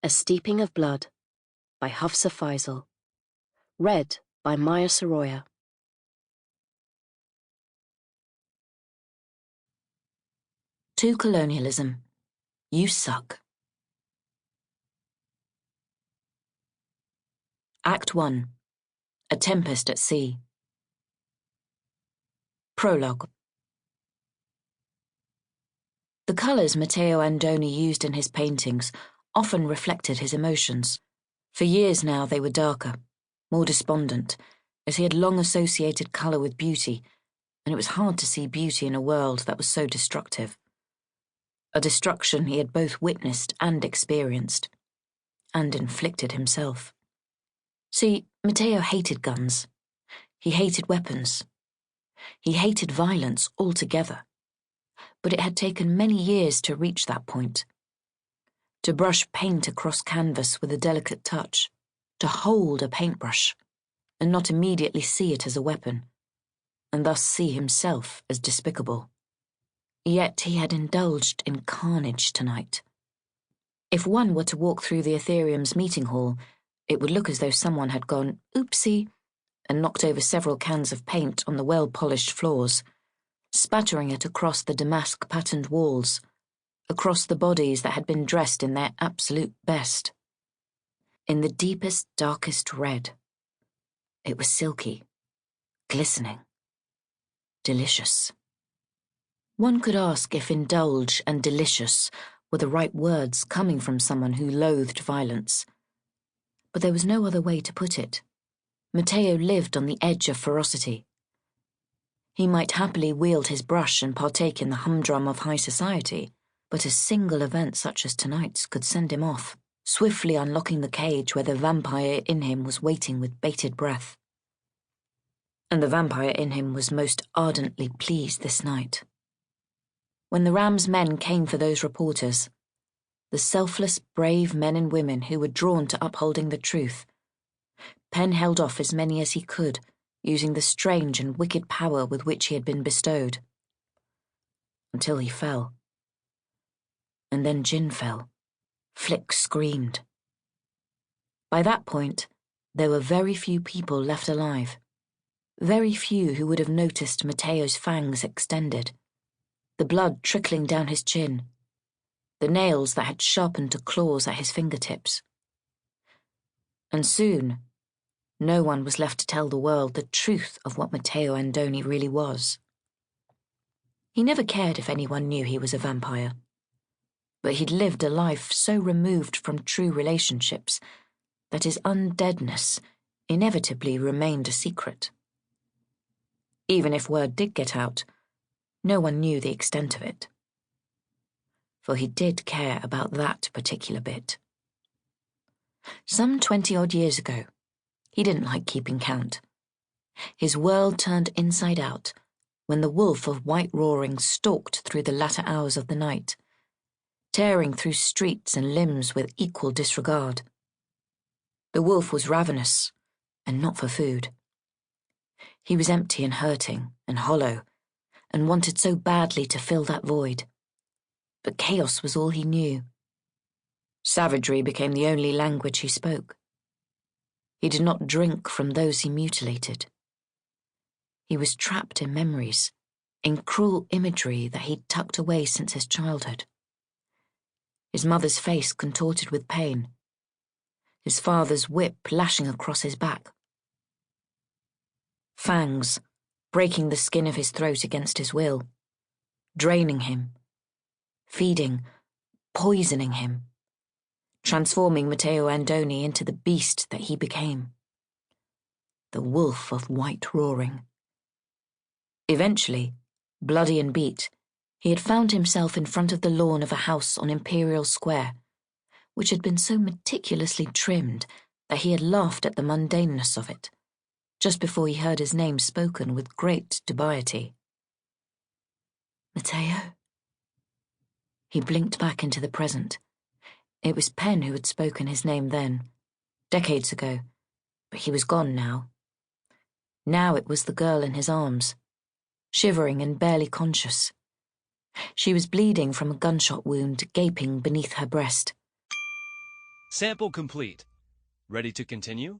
A Steeping of Blood by Hafsah Faizal. Read by Saroya. To colonialism, you suck. Act 1. A Tempest at Sea. Prologue. The colours Matteo Andoni used in his paintings often reflected his emotions. For years now they were darker, more despondent, as he had long associated colour with beauty, and it was hard to see beauty in a world that was so destructive. A destruction he had both witnessed and experienced, and inflicted himself. See, Matteo hated guns. He hated weapons. He hated violence altogether. But it had taken many years to reach that point. To brush paint across canvas with a delicate touch, to hold a paintbrush, and not immediately see it as a weapon, and thus see himself as despicable. Yet he had indulged in carnage tonight. If one were to walk through the Ethereum's meeting hall, it would look as though someone had gone oopsie and knocked over several cans of paint on the well-polished floors, spattering it across the damask-patterned walls, across the bodies that had been dressed in their absolute best. In the deepest, darkest red. It was silky, glistening, delicious. One could ask if indulge and delicious were the right words coming from someone who loathed violence. But there was no other way to put it. Matteo lived on the edge of ferocity. He might happily wield his brush and partake in the humdrum of high society, but a single event such as tonight's could send him off, swiftly unlocking the cage where the vampire in him was waiting with bated breath. And the vampire in him was most ardently pleased this night. When the Ram's men came for those reporters, the selfless, brave men and women who were drawn to upholding the truth, Penn held off as many as he could, using the strange and wicked power with which he had been bestowed. Until he fell. And then Jin fell. Flick screamed. By that point, there were very few people left alive. Very few who would have noticed Matteo's fangs extended, the blood trickling down his chin, the nails that had sharpened to claws at his fingertips. And soon, no one was left to tell the world the truth of what Matteo Andoni really was. He never cared if anyone knew he was a vampire, but he'd lived a life so removed from true relationships that his undeadness inevitably remained a secret. Even if word did get out, no one knew the extent of it. For he did care about that particular bit. Some 20-odd years ago, he didn't like keeping count. His world turned inside out when the wolf of white roaring stalked through the latter hours of the night, tearing through streets and limbs with equal disregard. The wolf was ravenous, and not for food. He was empty and hurting and hollow, and wanted so badly to fill that void. But chaos was all he knew. Savagery became the only language he spoke. He did not drink from those he mutilated. He was trapped in memories, in cruel imagery that he'd tucked away since his childhood. His mother's face contorted with pain, his father's whip lashing across his back. Fangs, breaking the skin of his throat against his will, draining him, feeding, poisoning him, transforming Matteo Andoni into the beast that he became. The wolf of white roaring. Eventually, bloody and beat, he had found himself in front of the lawn of a house on Imperial Square, which had been so meticulously trimmed that he had laughed at the mundaneness of it, just before he heard his name spoken with great dubiety. Matteo? He blinked back into the present. It was Penn who had spoken his name then, decades ago, but he was gone now. Now it was the girl in his arms, shivering and barely conscious. She was bleeding from a gunshot wound gaping beneath her breast. Sample complete. Ready to continue?